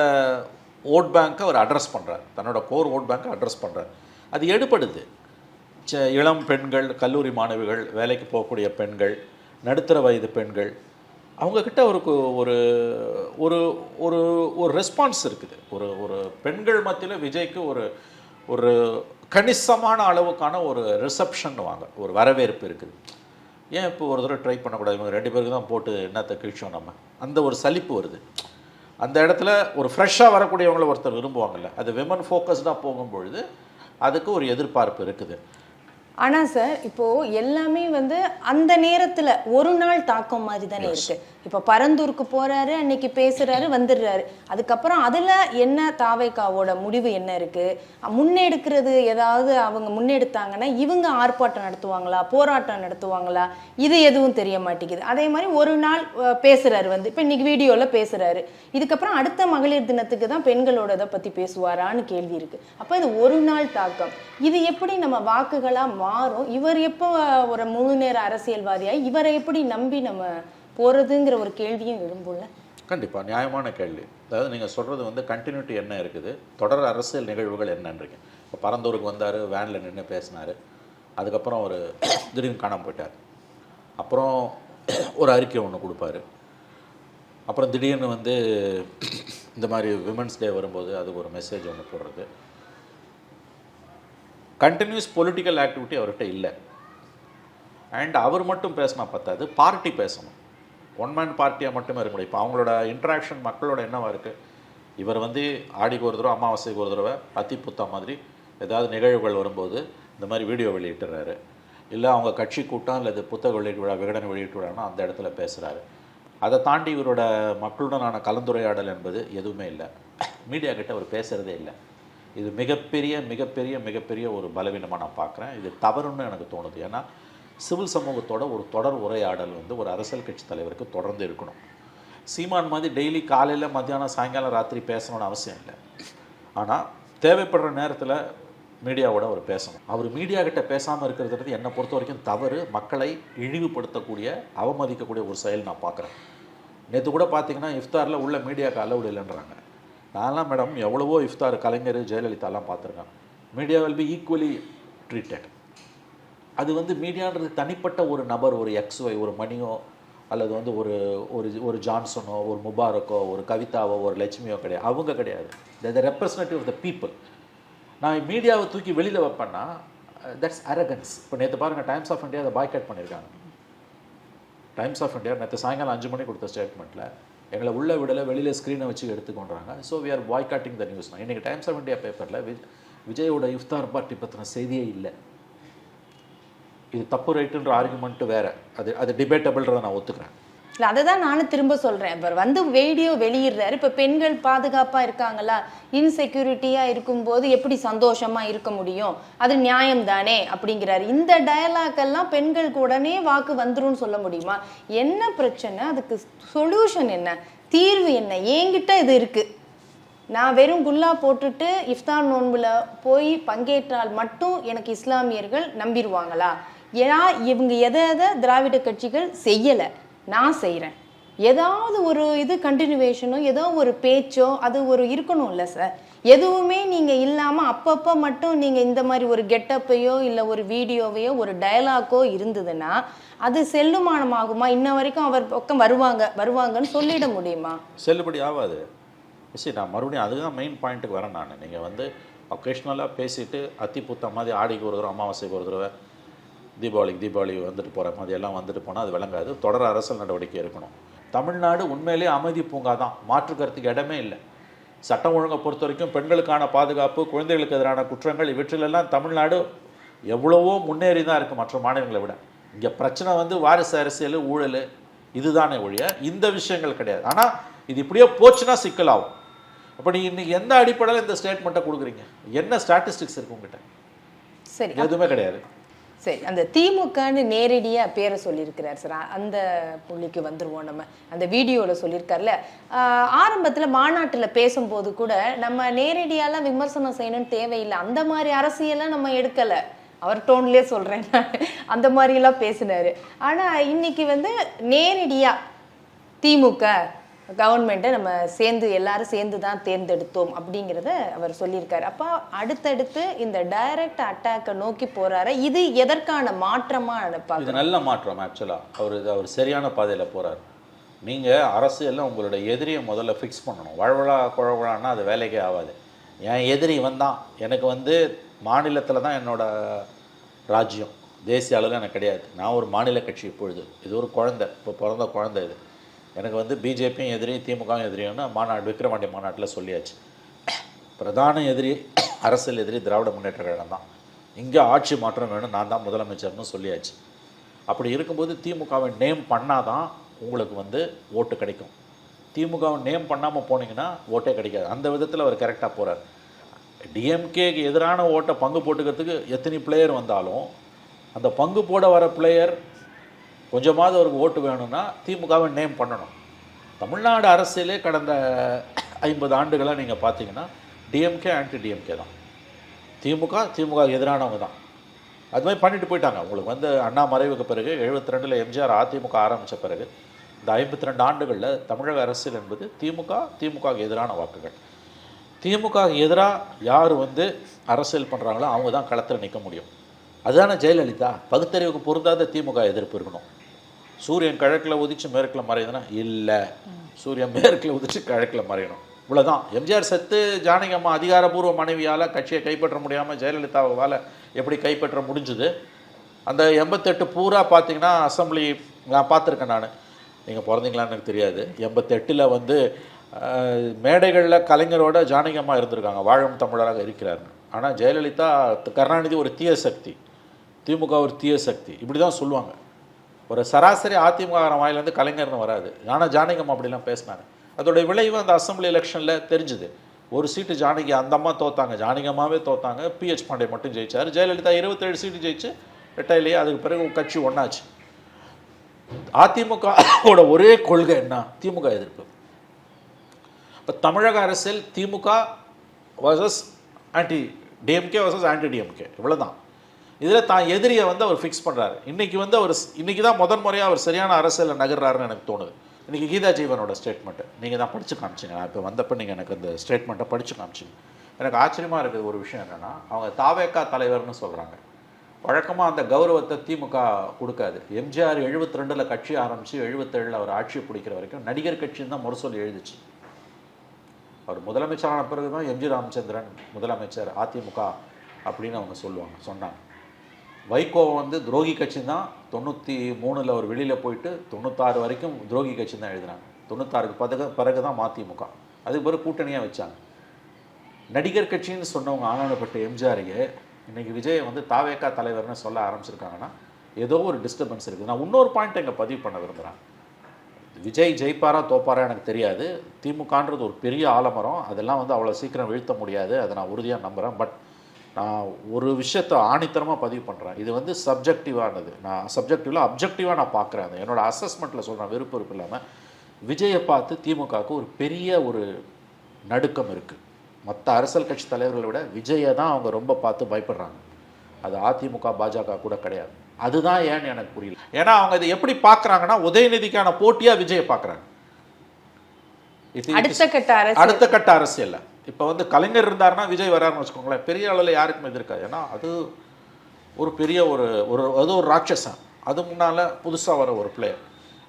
ஓட் பேங்க்கை அவர் அட்ரஸ் பண்ணுறார், தன்னோட கோர் ஓட் பேங்க்கை அட்ரஸ் பண்ணுறார். அது எடுபடுது. இளம் பெண்கள், கல்லூரி மாணவிகள், வேலைக்கு போகக்கூடிய பெண்கள், நடுத்தர வயது பெண்கள், அவங்கக்கிட்ட அவருக்கு ஒரு ஒரு ஒரு ஒரு ரெஸ்பான்ஸ் இருக்குது. ஒரு பெண்கள் மத்தியில் விஜய்க்கு ஒரு கணிசமான அளவுக்கான ஒரு ரிசப்ஷன் வாங்க, ஒரு வரவேற்பு இருக்குது. ஏன் இப்போ ஒரு தடவை ட்ரை பண்ணக்கூடாது, இவங்க 2 பேருக்கு தான் போட்டு என்னத்தை கிழிச்சோம் நம்ம, அந்த ஒரு சலிப்பு வருது. அந்த இடத்துல ஒரு ஃப்ரெஷ்ஷாக வரக்கூடியவங்கள ஒருத்தர் விரும்புவாங்கல்ல, அது விமன் ஃபோக்கஸ்டாக போகும்பொழுது அதுக்கு ஒரு எதிர்பார்ப்பு இருக்குது.
ஆனால் சார் இப்போது எல்லாமே வந்து அந்த நேரத்தில் ஒரு நாள் தாக்கம் மாதிரி தானே இருக்குது. இப்போ பரந்தூருக்கு போகிறாரு, அன்னைக்கு பேசுகிறாரு, வந்துடுறாரு. அதுக்கப்புறம் அதில் என்ன தாவேக்காவோட முடிவு என்ன இருக்குது, முன்னெடுக்கிறது ஏதாவது அவங்க முன்னெடுத்தாங்கன்னா இவங்க ஆர்ப்பாட்டம் நடத்துவாங்களா, போராட்டம் நடத்துவாங்களா, இது எதுவும் தெரிய மாட்டேங்குது. அதே மாதிரி ஒரு நாள் பேசுகிறாரு, வந்து இப்போ இன்றைக்கி வீடியோவில் பேசுகிறாரு, இதுக்கப்புறம் அடுத்த மகளிர் தினத்துக்கு தான் பெண்களோட இதை பற்றி பேசுவாரான்னு கேள்வி இருக்குது. அப்போ இது ஒரு நாள் தாக்கம், இது எப்படி நம்ம வாக்குகளாக மாறும்? இவர் எப்போ ஒரு 3 நேர அரசியல்வாதியாய் இவரை எப்படி நம்பி நம்ம போகிறதுங்கிற ஒரு கேள்வியும் எழும்புள்ள.
கண்டிப்பாக நியாயமான கேள்வி. அதாவது நீங்கள் சொல்கிறது வந்து கண்டினியூட்டி என்ன இருக்குது, தொடர் அரசியல் நிகழ்வுகள் என்னன்றீங்க. இப்போ பரந்தூருக்கு வந்தார், வேனில் நின்று பேசினார், அதுக்கப்புறம் ஒரு திடீர்னு காணாமல் போயிட்டார், அப்புறம் ஒரு அறிக்கை ஒன்று கொடுப்பாரு, அப்புறம் திடீர்னு வந்து இந்த மாதிரி விமன்ஸ் டே வரும்போது அதுக்கு ஒரு மெசேஜ் ஒன்று போடுறது. கண்டினியூஸ் பொலிட்டிக்கல் ஆக்டிவிட்டி அவர்கிட்ட இல்லை. அண்ட் அவர் மட்டும் பேசினா பத்தாது, பார்ட்டி பேசணும். ஒன் மேன் பார்ட்டியாக மட்டுமே இருக்க முடியும். இப்போ அவங்களோட இன்ட்ராக்ஷன் மக்களோட என்னவாக இருக்குது, இவர் வந்து ஆடிக்கு ஒரு தடவை, அமாவாசைக்கு ஒரு தடவை, அத்திப்புத்தா மாதிரி ஏதாவது நிகழ்வுகள் வரும்போது இந்த மாதிரி வீடியோ வெளியிட்டுறாரு, இல்லை அவங்க கட்சி கூட்டம் அல்லது புத்தக வெளியீட்டு விழா, விகடன் வெளியீட்டு விழான்னா அந்த இடத்துல பேசுகிறாரு. அதை தாண்டி இவரோட மக்களுடனான கலந்துரையாடல் என்பது எதுவுமே இல்லை. மீடியா கிட்ட அவர் பேசுகிறதே இல்லை. இது மிகப்பெரிய மிகப்பெரிய மிகப்பெரிய ஒரு பலவீனமாக நான் பார்க்குறேன். இது தவறுன்னு எனக்கு தோணுது. ஏன்னா சிவில் சமூகத்தோட ஒரு தொடர் உரையாடல் வந்து ஒரு அரசியல் கட்சி தலைவருக்கு தொடர்ந்து இருக்கணும். சீமான் மாதிரி டெய்லி காலையில், மத்தியானம், சாயங்காலம், ராத்திரி பேசணும்னு அவசியம் இல்லை. ஆனால் தேவைப்படுற நேரத்தில் மீடியாவோட அவர் பேசணும். அவர் மீடியா கிட்ட பேசாமல் இருக்கிறது என்னை பொறுத்த வரைக்கும் தவறு, மக்களை இழிவுபடுத்தக்கூடிய, அவமதிக்கக்கூடிய ஒரு செயல் நான் பார்க்குறேன். நேற்று கூட பார்த்தீங்கன்னா இஃப்தாரில் உள்ள மீடியாவுக்கு அலவுடு இல்லைன்றாங்க. நான்லாம் மேடம் எவ்வளவோ இஃப்தார் கலைஞர், ஜெயலலிதாலாம் பார்த்துருக்கேன். Media will be equally treated. அது வந்து மீடியான்றது தனிப்பட்ட ஒரு நபர், ஒரு XY, ஒரு மணியோ அல்லது வந்து ஒரு ஜான்சனோ, ஒரு முபாரக்கோ, ஒரு கவிதாவோ, ஒரு லட்சுமியோ கிடையாது. அவங்க கிடையாது. The representative of the people. நான் மீடியாவை தூக்கி வெளியில் வைப்பேன்னா தட்ஸ் அரகன்ஸ். இப்போ நேற்று பாருங்கள், டைம்ஸ் ஆஃப் இந்தியா அதை பாய்காட் பண்ணியிருக்காங்க. டைம்ஸ் ஆஃப் இந்தியா நேற்று சாயங்காலம் 5 மணிக்கு கொடுத்த ஸ்டேட்மெண்ட்டில் எங்களை உள்ள விடலை, வெளியில் ஸ்க்ரீனை வச்சு எடுத்துக்கொண்டாங்க. So we are boycotting the news. இன்றைக்கி டைம்ஸ் ஆஃப் இந்தியா பேப்பரில் விஜயோட இஃப்தார் பார்ட்டி பற்றின செய்தியே இல்லை. இது தப்பு ரைட்டுன்ற ஆர்குமெண்ட்டு வேறு, அது டிபேட்டபிள்ன்றதை நான் ஒத்துக்கிறேன்.
இல்லை, அதை தான் நானும் திரும்ப சொல்கிறேன். இப்போ வந்து வீடியோ வெளியிடுறாரு, இப்போ பெண்கள் பாதுகாப்பாக இருக்காங்களா, இன்செக்யூரிட்டியாக இருக்கும்போது எப்படி சந்தோஷமாக இருக்க முடியும், அது நியாயம் தானே அப்படிங்கிறாரு. இந்த டயலாக்கெல்லாம் பெண்களுக்கு உடனே வாக்கு வந்துரும்னு சொல்ல முடியுமா? என்ன பிரச்சனை, அதுக்கு சொல்யூஷன் என்ன, தீர்வு என்ன? என்கிட்ட இது இருக்குது, நான் வெறும் குல்லா போட்டுட்டு இஃப்தார் நோன்புல போய் பங்கேற்றால் மட்டும் எனக்கு இஸ்லாமியர்கள் நம்பிடுவாங்களா? ஏன்னா இவங்க எதை திராவிட கட்சிகள் செய்யலை, நான் செய்கிறேன். ஏதாவது ஒரு இது கண்டினியூவேஷனோ ஏதோ ஒரு பேச்சோ அது ஒரு இருக்கணும்ல சார். எதுவுமே நீங்கள் இல்லாமல் அப்பப்போ மட்டும் நீங்கள் இந்த மாதிரி ஒரு கெட்டப்பையோ இல்லை ஒரு வீடியோவையோ ஒரு டயலாக்கோ இருந்ததுன்னா அது செல்லுமானமாகுமா? இன்ன வரைக்கும் அவர் பக்கம் வருவாங்கன்னு சொல்லிட முடியுமா?
செல்லுபடி ஆகாது. சரி, நான் மறுபடியும் அதுதான் மெயின் பாயிண்ட்டுக்கு வரேன். நீங்கள் வந்து ஒகேஷ்னலாக பேசிட்டு அத்தி புத்த மாதிரி ஆடிக்கு ஒரு தடவை அமாவாசைக்கு ஒரு தடவை தீபாவளி வந்துட்டு போகிற மாதிரி எல்லாம் வந்துட்டு போனால் அது விளங்காது. தொடர் அரசியல் நடவடிக்கை இருக்கணும். தமிழ்நாடு உண்மையிலேயே அமைதி பூங்கா தான், மாற்றுக்கருத்துக்கு இடமே இல்லை. சட்டம் ஒழுங்கை பொறுத்த வரைக்கும் பெண்களுக்கான பாதுகாப்பு, குழந்தைகளுக்கு எதிரான குற்றங்கள், இவற்றிலெல்லாம் தமிழ்நாடு எவ்வளவோ முன்னேறி தான் இருக்குது மற்ற மாநிலங்களை விட. இங்கே பிரச்சனை வந்து வாரிசு அரசியல், ஊழல், இதுதானே ஒழிய இந்த விஷயங்கள் கிடையாது. ஆனால் இது இப்படியே போச்சுன்னா சிக்கலாகும். அப்போ நீங்கள் இன்றைக்கி எந்த அடிப்படையில் இந்த ஸ்டேட்மெண்ட்டை கொடுக்குறீங்க? என்ன ஸ்டாட்டிஸ்டிக்ஸ் இருக்கு உங்ககிட்ட? சரி, எதுவுமே கிடையாது.
சரி, அந்த திமுகன்னு நேரடியாக பேரை சொல்லியிருக்கிறார் சார். அந்த புள்ளிக்கு வந்துடுவோம். நம்ம அந்த வீடியோவில் சொல்லியிருக்காருல, ஆரம்பத்தில் மாநாட்டில் பேசும்போது கூட நம்ம நேரடியாலாம் விமர்சனம் செய்யணும்னு தேவையில்லை, அந்த மாதிரி அரசியெல்லாம் நம்ம எடுக்கலை, அவர் டோன்லேயே சொல்கிறேன் அந்த மாதிரிலாம் பேசினார். ஆனால் இன்னைக்கு வந்து நேரடியாக திமுக கவர்மெண்ட்டை நம்ம எல்லாரும் சேர்ந்து தான் தேர்ந்தெடுத்தோம் அப்படிங்கிறத அவர் சொல்லியிருக்காரு. அப்போ அடுத்தடுத்து இந்த டைரக்ட் அட்டாக்கை நோக்கி போகிறாரு. இது எதற்கான மாற்றமாக நினைப்பாங்க?
இது நல்ல மாற்றம். ஆக்சுவலாக அவர் சரியான பாதையில் போகிறார். நீங்கள் அரசியலில் உங்களோட எதிரியை முதல்ல ஃபிக்ஸ் பண்ணணும். வழவழா குழவழான்னா அது வேலைக்கே ஆகாது. என் எதிரி வந்தான், எனக்கு வந்து மாநிலத்தில் தான் என்னோட ராஜ்யம், தேசிய அளவில் எனக்கு கிடையாது. நான் ஒரு மாநில கட்சி. இப்பொழுது இது ஒரு குழந்தை, இப்போ பிறந்த குழந்தை. இது எனக்கு வந்து பிஜேபியும் எதிரி, திமுகவும் எதிரின்னு விக்கிரவாண்டி மாநாட்டில் சொல்லியாச்சு. பிரதான எதிரி, அரசியல் எதிரி திராவிட முன்னேற்ற கழகம் தான். இங்கே ஆட்சி மாற்றம் வேணும், நான் தான் முதலமைச்சர்னு சொல்லியாச்சு. அப்படி இருக்கும்போது திமுகவை நேம் பண்ணாதான் உங்களுக்கு வந்து ஓட்டு கிடைக்கும். திமுகவை நேம் பண்ணாமல் போனீங்கன்னா ஓட்டே கிடைக்காது. அந்த விதத்தில் அவர் கரெக்டாக போகிறார். டிஎம்கேக்கு எதிரான ஓட்டை பங்கு போட்டுக்கிறதுக்கு எத்தனை பிளேயர் வந்தாலும் அந்த பங்கு போட வர பிளேயர் கொஞ்சமாவது அவருக்கு ஓட்டு வேணும்னா திமுகவை நேம் பண்ணணும். தமிழ்நாடு அரசியலே கடந்த 50 ஆண்டுகளாக நீங்கள் பார்த்தீங்கன்னா டிஎம்கே ஆன்டி டிஎம்கே தான். திமுக எதிரானவங்க தான். அது மாதிரி பண்ணிட்டு போயிட்டாங்க. உங்களுக்கு வந்து அண்ணா மறைவுக்கு பிறகு 72 எம்ஜிஆர் அதிமுக ஆரம்பித்த பிறகு இந்த 52 ஆண்டுகளில் தமிழக அரசியல் என்பது திமுக எதிரான வாக்குகள். திமுக எதிராக யார் வந்து அரசியல் பண்ணுறாங்களோ அவங்க தான் களத்தில் நிற்க முடியும். அதுதானே ஜெயலலிதா. பகுத்தறிவுக்கு பொருந்தாத திமுக எதிர்ப்பு இருக்கணும். சூரியன் கிழக்கில் உதிச்சு மேற்கில் மறையுதுன்னா இல்லை, சூரியன் மேற்கில் உதிச்சு கிழக்கில் மறையணும். இவ்வளோதான். எம்ஜிஆர் செத்து ஜானகி அம்மா அதிகாரப்பூர்வ மனைவியால் கட்சியை கைப்பற்ற முடியாமல் ஜெயலலிதாவால் எப்படி கைப்பற்ற முடிஞ்சுது? அந்த 88 பூரா பார்த்தீங்கன்னா அசம்பிளி நான் பார்த்துருக்கேன். நான் நீங்கள் பிறந்தீங்களான்னு எனக்கு தெரியாது. 88 வந்து மேடைகளில் கலைஞரோட ஜானகி அம்மா இருந்திருக்காங்க, வாழும் தமிழராக இருக்கிறார். ஆனால் ஜெயலலிதா, கருணாநிதி ஒரு தீய சக்தி, திமுக ஒரு தீய சக்தி, இப்படி தான் சொல்லுவாங்க. ஒரு சராசரி அதிமுக வாயிலேருந்து கலைஞர்னு வராது. ஆனால் ஜானகி அம்மா அப்படிலாம் பேசினாங்க. அதோடைய விளைவு அந்த அசம்பிளி எலெக்ஷனில் தெரிஞ்சுது. ஒரு சீட்டு ஜானகி அந்த அம்மா தோத்தாங்க, ஜானகி அம்மாவே தோத்தாங்க. பிஹெச் பாண்டே மட்டும் ஜெயிச்சார். ஜெயலலிதா 27 சீட்டு ஜெயிச்சு ரெட்டையிலேயே. அதுக்கு பிறகு கட்சி ஒன்றாச்சு. அதிமுகவோட ஒரே கொள்கை என்ன? திமுக எதிர்ப்பு. இப்போ தமிழக அரசியல் DMK versus anti DMK versus anti DMK, இவ்வளோதான். இதில் தான் எதிரியை வந்து அவர் ஃபிக்ஸ் பண்ணுறாரு. இன்றைக்கி தான் முதன் முறையாக அவர் சரியான அரசியலில் நகர்றாருன்னு எனக்கு தோணுது. இன்றைக்கி கீதா ஜீவனோட ஸ்டேட்மெண்ட்டு நீங்கள் தான் படித்து காமிச்சிங்க. நான் இப்போ வந்தப்போ நீங்கள் எனக்கு அந்த ஸ்டேட்மெண்ட்டை படித்து காமிச்சிங்க. எனக்கு ஆச்சரியமாக இருக்குது ஒரு விஷயம் என்னென்னா, அவங்க தாவேகா தலைவர்னு சொல்கிறாங்க. வழக்கமாக அந்த கௌரவத்தை திமுக கொடுக்காது. எம்ஜிஆர் 72 கட்சி ஆரம்பித்து 77 அவர் ஆட்சி பிடிக்கிற வரைக்கும் நடிகர் கட்சின்னு தான் முரசொலி எழுதிச்சு. அவர் முதலமைச்சரான பிறகு தான் எம்ஜி ராமச்சந்திரன் முதலமைச்சர் அதிமுக அப்படின்னு அவங்க சொன்னாங்க. வைகோவை வந்து துரோகி கட்சி தான் 93 அவர் வெளியில் போயிட்டு 96 வரைக்கும் துரோகி கட்சி தான் எழுதினாங்க. 96க்கு பிறகு தான் மதிமுக, அதுக்கு பிறகு கூட்டணியாக வச்சாங்க. நடிகர் கட்சின்னு சொன்னவங்க ஆனானப்பட்ட எம்ஜிஆரையே இன்றைக்கி விஜயை வந்து தாவேகா தலைவர்னு சொல்ல ஆரம்பிச்சிருக்காங்கன்னா ஏதோ ஒரு டிஸ்டர்பன்ஸ் இருக்குது. நான் இன்னொரு பாயிண்ட் இங்கே பதிவு பண்ண விரும்புகிறேன். விஜய் ஜெயிப்பாரா தோப்பாரா எனக்கு தெரியாது. திமுகன்றது ஒரு பெரிய ஆலமரம், அதெல்லாம் வந்து அவ்வளோ சீக்கிரம் வீழ்த்த முடியாது, அதை நான் உறுதியாக நம்புகிறேன். பட் நான் ஒரு விஷயத்தை ஆணித்தரமாக பதிவு பண்ணுறேன். இது வந்து சப்ஜெக்டிவானது. நான் அப்ஜெக்டிவாக நான் பார்க்குறேன். அது என்னோடய அசஸ்மெண்ட்டில் சொல்கிறேன், விருப்பம் இல்லாமல். விஜயை பார்த்து திமுகவுக்கு ஒரு பெரிய ஒரு நடுக்கம் இருக்குது. மற்ற அரசியல் கட்சி தலைவர்களை விட விஜயை தான் அவங்க ரொம்ப பார்த்து பயப்படுறாங்க. அது அதிமுக பாஜக கூட கிடையாது. அதுதான் ஏன்னு எனக்கு புரியல. ஏன்னா அவங்க இதை எப்படி பார்க்குறாங்கன்னா உதயநிதிக்கான போட்டியாக விஜயை பார்க்குறாங்க. அடுத்த கட்ட அரசியல். இப்போ வந்து கலைஞர் இருந்தாருன்னா விஜய் வராருன்னு வச்சுக்கோங்களேன், பெரிய அளவில் யாருக்கும் எதிர்க்காது. ஏன்னா அது ஒரு பெரிய ஒரு அது ஒரு ராட்சசன். அது முன்னால் புதுசாக வர ஒரு பிளேயர்.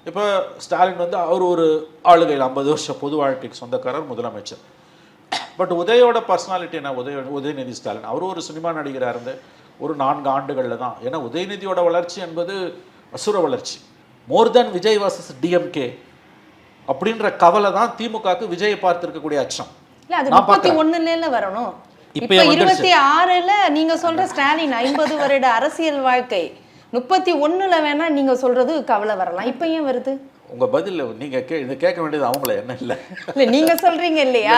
இப்போ ஸ்டாலின் வந்து அவர் ஒரு ஆளுகையில் 50 வருஷம் பொது வாழ்க்கைக்கு சொந்தக்காரர், முதலமைச்சர். பட் உதயோட பர்சனாலிட்டி என்ன, உதயநிதி ஸ்டாலின் அவர் ஒரு சினிமா நடிகராக இருந்து ஒரு 4 ஆண்டுகளில் தான். ஏன்னா உதயநிதியோட வளர்ச்சி என்பது அசுர வளர்ச்சி. மோர் தென் விஜய் வர்சஸ் டிஎம்கே அப்படின்ற கவலை தான் திமுகவுக்கு விஜயை பார்த்திருக்கக்கூடிய அச்சம்.
இல்ல அது 31ல வரணும். இப்ப 26ல நீங்க சொல்ற ஸ்டாலின் 50 வருட அரசியல் வாழ்க்கை 31ல வேணா நீங்க சொல்றது கவலை வரலாம். இப்ப ஏன் வருது?
உங்க பதில் நீங்க இது கேட்க வேண்டியது அவங்கள, என்ன இல்ல
நீங்க சொல்றீங்க இல்லையா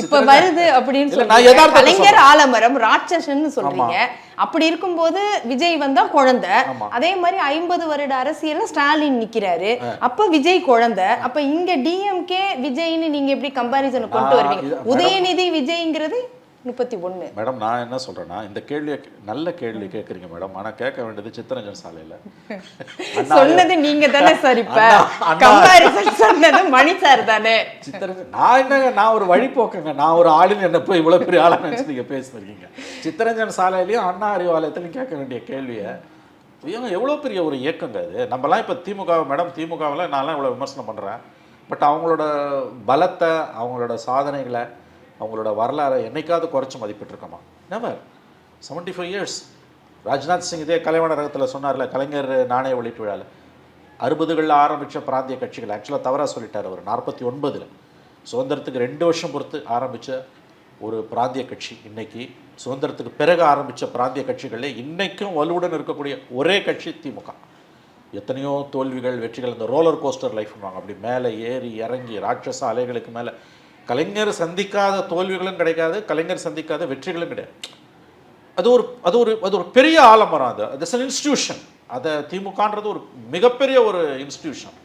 இப்ப வருது அப்படின்னு சொல்றீங்க. கலைஞர் ஆலமரம் ராட்சசன்னு சொல்றீங்க. அப்படி இருக்கும்போது விஜய் வந்தா குழந்தை. அதே மாதிரி 50 வருட அரசியல்ல ஸ்டாலின் நிக்கிறாரு, அப்ப விஜய் குழந்தை. அப்ப இங்க டிஎம்கே விஜய்னு நீங்க எப்படி கம்பாரிசன் கொண்டு வருவீங்க? உதயநிதி விஜய்ங்கிறது 31.
மேடம் நான் என்ன சொல்றேன்னா, இந்த கேள்வியை நல்ல கேள்வி கேட்குறீங்க மேடம். ஆனால் கேட்க வேண்டியது சித்தரஞ்சன் சாலையில்
சொன்னது நீங்க தானே சார். இப்ப கம்பாரிசன் சொன்னது மணி சார் தானே.
சித்தரஞ்சன் நான் என்னங்க, நான் ஒரு வழிபோக்குங்க, நான் ஒரு ஆளுன்னு என்ன போய் இவ்வளோ பெரிய ஆளாக நினச்சி நீங்கள் பேசுறீங்க. சித்தரஞ்சன் சாலையிலையும் அண்ணா அறிவாலயத்திலையும் கேட்க வேண்டிய கேள்வியை இவங்க எவ்வளோ பெரிய ஒரு இயக்கங்க அது. நம்மலாம் இப்போ திமுக மேடம், திமுகவில் நான்லாம் இவ்வளோ விமர்சனம் பண்ணுறேன். பட் அவங்களோட பலத்தை, அவங்களோட சாதனைகளை, அவங்களோட வரலாறை என்னைக்காவது குறைச்சி மதிப்பிட்டிருக்கோமா? நெவர். 75 இயர்ஸ். ராஜ்நாத் சிங் இதே கலைவணரகத்தில் சொன்னார்ல, கலைஞர் நாணய வெளியீட்டு விழாவில் 60களில் ஆரம்பித்த பிராந்திய கட்சிகள், ஆக்சுவலாக தவறாக சொல்லிட்டார் அவர். 49ல் சுதந்திரத்துக்கு 2 வருஷம் பொறுத்து ஆரம்பித்த ஒரு பிராந்திய கட்சி இன்னைக்கு சுதந்திரத்துக்கு பிறகு ஆரம்பித்த பிராந்திய கட்சிகளே இன்றைக்கும் வலுவுடன் இருக்கக்கூடிய ஒரே கட்சி திமுக. எத்தனையோ தோல்விகள் வெற்றிகள், இந்த ரோலர் கோஸ்டர் லைஃப்னுவாங்க, அப்படி மேலே ஏறி இறங்கி ராட்சச அலைகளுக்கு மேலே. கலைஞர் சந்திக்காத தோல்விகளும் கிடைக்காது, கலைஞர் சந்திக்காத வெற்றிகளும் கிடையாது. அது ஒரு பெரிய ஆலமரம். அது அன் இன்ஸ்டிடியூஷன். அதை திமுகன்றது ஒரு மிகப்பெரிய ஒரு இன்ஸ்டிடியூஷன்.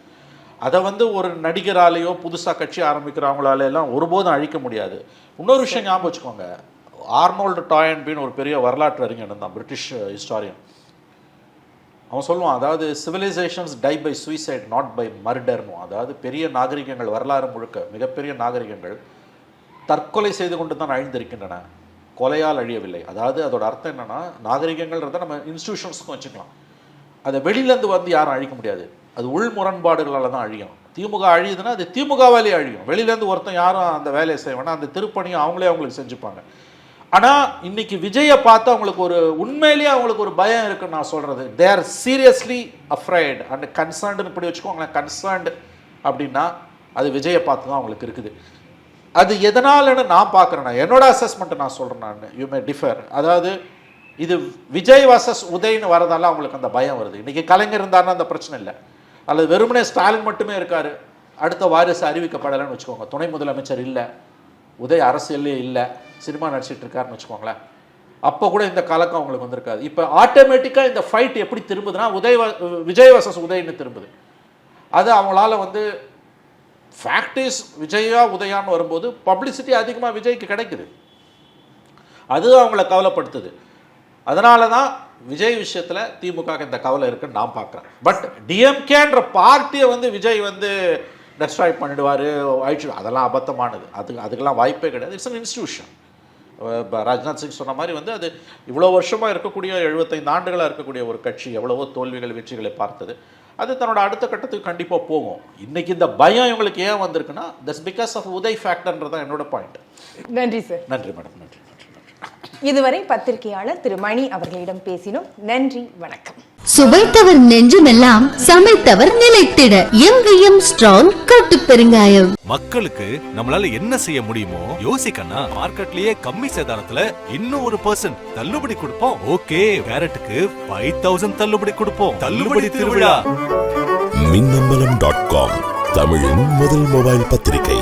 அதை வந்து ஒரு நடிகராலேயோ புதுசாக கட்சி ஆரம்பிக்கிறவங்களால எல்லாம் ஒருபோதும் அழிக்க முடியாது. இன்னொரு விஷயம் ஞாபகம் வச்சுக்கோங்க, ஆர்னோல்டு டாயன்பீன்னு ஒரு பெரிய வரலாற்று அறிஞர் தான், பிரிட்டிஷ் ஹிஸ்டாரியன். அவன் சொல்லுவான், அதாவது civilisations die by suicide not by மர்டர்னும். அதாவது பெரிய நாகரிகங்கள், வரலாறு முழுக்க மிகப்பெரிய நாகரிகங்கள் தற்கொலை செய்து கொண்டு தான் அழிந்திருக்கின்றன, கொலையால் அழியவில்லை. அதாவது அதோட அர்த்தம் என்னன்னா, நாகரிகங்கள்ன்றதை நம்ம இன்ஸ்டிடியூஷன்ஸுக்கும் வச்சுக்கலாம். அதை வெளியிலேருந்து வந்து யாரும் அழிக்க முடியாது, அது உள் முரண்பாடுகளால் தான் அழியும். திமுக அழியுதுன்னா அது திமுகவாலே அழியும். வெளியிலேருந்து ஒருத்தன் யாரும் அந்த வேலையை செய்வேன்னா அந்த திருப்பணியை அவங்களுக்கு செஞ்சுப்பாங்க. ஆனால் இன்னைக்கு விஜயை பார்த்து அவங்களுக்கு ஒரு உண்மையிலேயே அவங்களுக்கு ஒரு பயம் இருக்குன்னு நான் சொல்கிறது. They are seriously afraid and கன்சர்ன்டுன்னு இப்படி வச்சுக்கோங்களேன். கன்சர்ன்டு அப்படின்னா அது விஜயை பார்த்து தான் அவங்களுக்கு இருக்குது. அது எதனாலன்னு நான் பார்க்குறேன்னா, என்னோட அசஸ்மெண்ட்டை நான் சொல்கிறேன். நான் யூ மே டிஃபர். அதாவது இது விஜய் வர்சஸ் உதயன்னு வரதால அவங்களுக்கு அந்த பயம் வருது. இன்றைக்கி கலைஞர் இருந்தாருன்னா அந்த பிரச்சனை இல்லை, அல்லது வெறுமனே ஸ்டாலின் மட்டுமே இருக்கார், அடுத்த வாரிசு அறிவிக்கப்படலைன்னு வச்சுக்கோங்க, துணை முதலமைச்சர் இல்லை, உதய் அரசியலே இல்லை, சினிமா நடிச்சிட்டு இருக்காருன்னு வச்சுக்கோங்களேன், அப்போ கூட இந்த கலக்கம் அவங்களுக்கு வந்திருக்காது. இப்போ ஆட்டோமேட்டிக்காக இந்த ஃபைட் எப்படி திரும்புதுன்னா விஜய் வர்சஸ் உதயன்னு திரும்புது. அது அவங்களால வந்து ஃபேக்ட் இஸ் விஜயா உதயான்னு வரும்போது பப்ளிசிட்டி அதிகமாக விஜய்க்கு கிடைக்குது, அது அவங்கள கவலைப்படுத்துது. அதனால தான் விஜய் விஷயத்தில் திமுக இந்த கவலை இருக்குன்னு நான் பார்க்குறேன். பட் டிஎம்கேன்ற பார்ட்டியை வந்து விஜய் வந்து டெஸ்ட்ராய் பண்ணிடுவார், ஆயிடுச்சு, அதெல்லாம் அபத்தமானது. அதுக்கெல்லாம் வாய்ப்பே கிடையாது. It's an institution. Rajnath Singh சொன்ன மாதிரி வந்து அது இவ்வளோ வருஷமாக இருக்கக்கூடிய 75 ஆண்டுகளாக இருக்கக்கூடிய ஒரு கட்சி எவ்வளவோ தோல்விகள் வெற்றிகளை பார்த்தது. அது தன்னோட அடுத்த கட்டத்துக்கு கண்டிப்பாக போகும். இன்னைக்கு இந்த பயம் இவங்களுக்கு ஏன் வந்திருக்குன்னா, தட்ஸ் பிகாஸ் ஆஃப் உதய் ஃபேக்டர்ன்றதான் என்னோட பாயிண்ட்.
நன்றி சார்.
நன்றி மேடம். நன்றி.
இதுவரை பத்திரிகையாளர் திரு மணி அவர்களிடம் பேசினோம். நன்றி, வணக்கம்.
சுவைத்தவர் நெஞ்சுமெல்லாம் சமைத்தவர் நிலைத்திட எங்கேயும் ஸ்ட்ராங் கட்டு பெருங்காயம்.
மக்களுக்கு நம்மளால என்ன செய்ய முடியுமோ யோசிக்கனா, மார்க்கெட்லயே கம்மி சேதாரத்துல இன்னும் 1% தள்ளுபடி கொடுப்போம். ஓகே, கேரட்டுக்கு 5000 தள்ளுபடி கொடுப்போம். தள்ளுபடி திருவிழா.
மின்னம்பலம்.com தமிழின் முதல் மொபைல் பத்திரிகை.